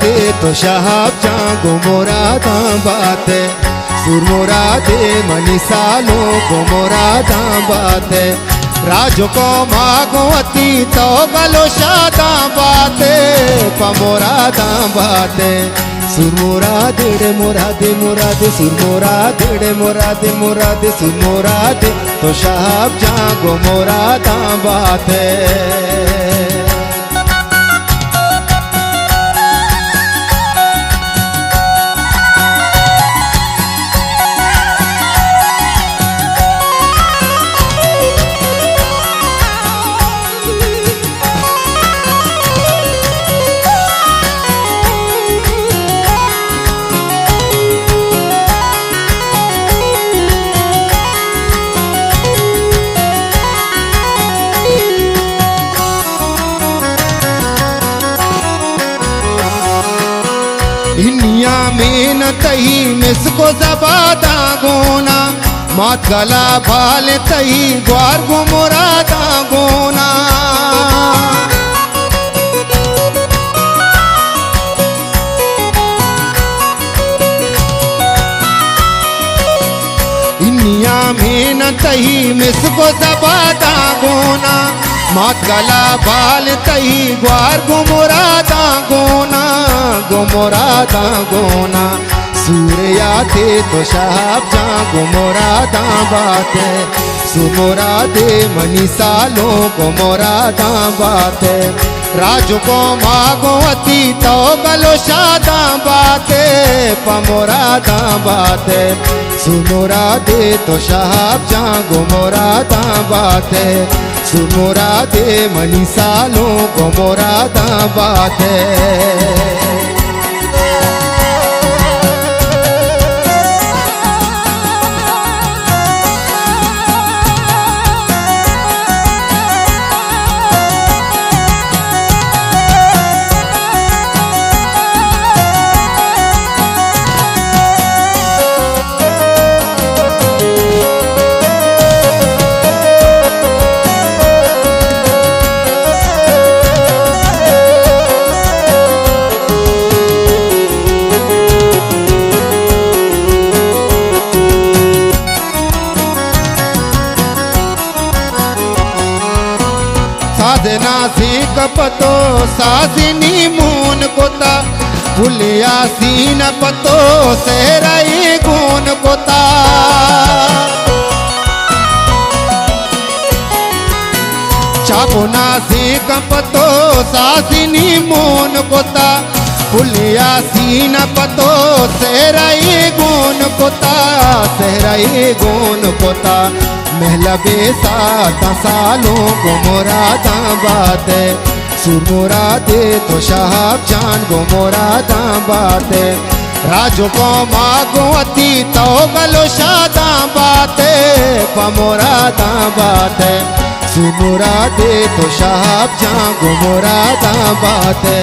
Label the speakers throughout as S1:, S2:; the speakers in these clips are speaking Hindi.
S1: मुरादे तो शाहब जागो मुरादा बाते सुर मुरादे मनी सालों को मुरादा बाते राजो को मागोती तो गलो शादा बाते पमुरादा बाते सुर मुरादे रे मुरादे मुरादे सुर मुरादे रे मुरादे मुरादे सुर मुरादे तो शाहब जागो मुरादा बाते हिनिया में न तही मिसको जबादा गोना मात गला भाल तही ग्वार गो मुरादा गोना हिनिया में न तही मिसको जबादा गोना मात गला बाल तही ग्वार गो मुरादा गोना गो मुरादा गोना सूर्या थे तो शाहब जागो मुरादा बाते सुमुरादे मनी सालों को मुरादा बाते राजो को मागोती तो गलो शादा बाते पमुरादा बाते सुमुरादे तो शाहब जागो मुरादा बाते सुमुरादे मनी सालों को मुरादा बाते साधना से कपतो सासिनी मून कोता फुलिया सीन पतो सहराई गुन कोता चाकोना से कपतो सासिनी मून कोता फुलिया सीन पतो सहराई गुन कोता महला बेसाता सालों को मुरादा बाते सुर मुरादे तो शाहब जान गो मुरादा बाते राजो को मागोती तो गलो शादा बाते पमुरादा बाते सुर मुरादे तो शाहब जान गो मुरादा बाते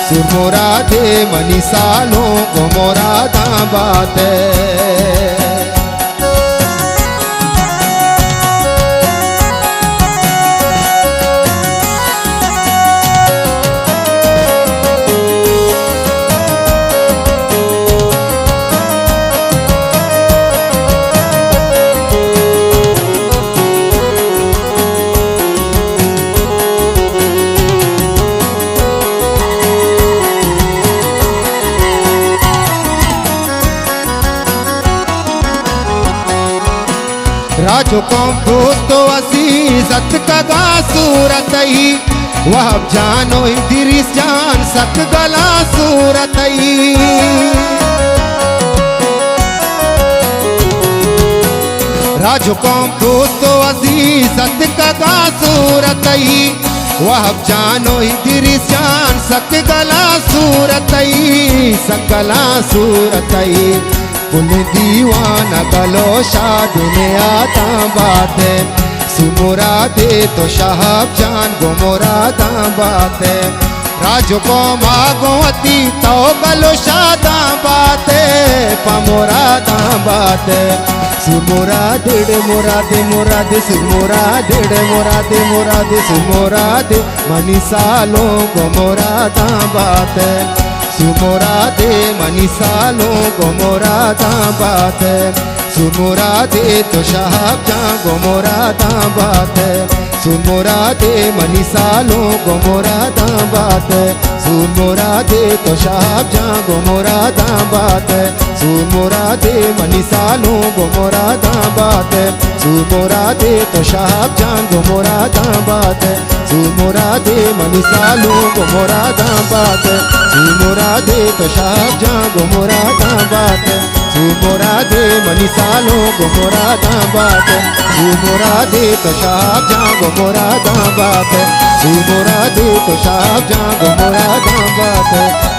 S1: सुर मुरादे मनी सालों को मुरादा बाते राजो कौम दोस्तो अजीजत का गा सूरत ही वह जानो दिरिस जान सक गला सूरत ही राजो कौम दोस्तो अजीजत का गा सूरत ही वह जानो दिरिस जान सक गला सूरत ही सकला सूरत ही कुल दीवाना गलो शाद में आता बाते सुमुरादे तो शाहब जान गो मुरादा बाते राजो को मागोती तो गलो शादा बाते पमुरादा बाते सुमुरादे मुरादे मुरादे सुमुरादे मुरादे मुरादे सुमुरादे मनी सालों को मुरादा बाते सुमुरादे मनीसालो गोमुरादा बात है सुमुरादे तो शाहब जहाँ गोमुरादा बात है सुमुरादे मनीसालो गोमुरादा बात है सुमुरादे तो शाहब जहाँ गोमुरादा बात है सुमुरादे मनीसालो गोमुरादा बात है सुमुरादे तो शाहब जहाँ गोमुरादा बात है सुमुरादे मनीसालो गोमुरादा बात है सुमुरादे तो शाहब जहाँ गोमुरादा बात है सुमुरादे मनीसालो गोमुरादा बात है सुमुरादे तो शाहब जहाँ गोमुरादा बात है सुमुरादे तो शाहब जहाँ गोमुरादा बात है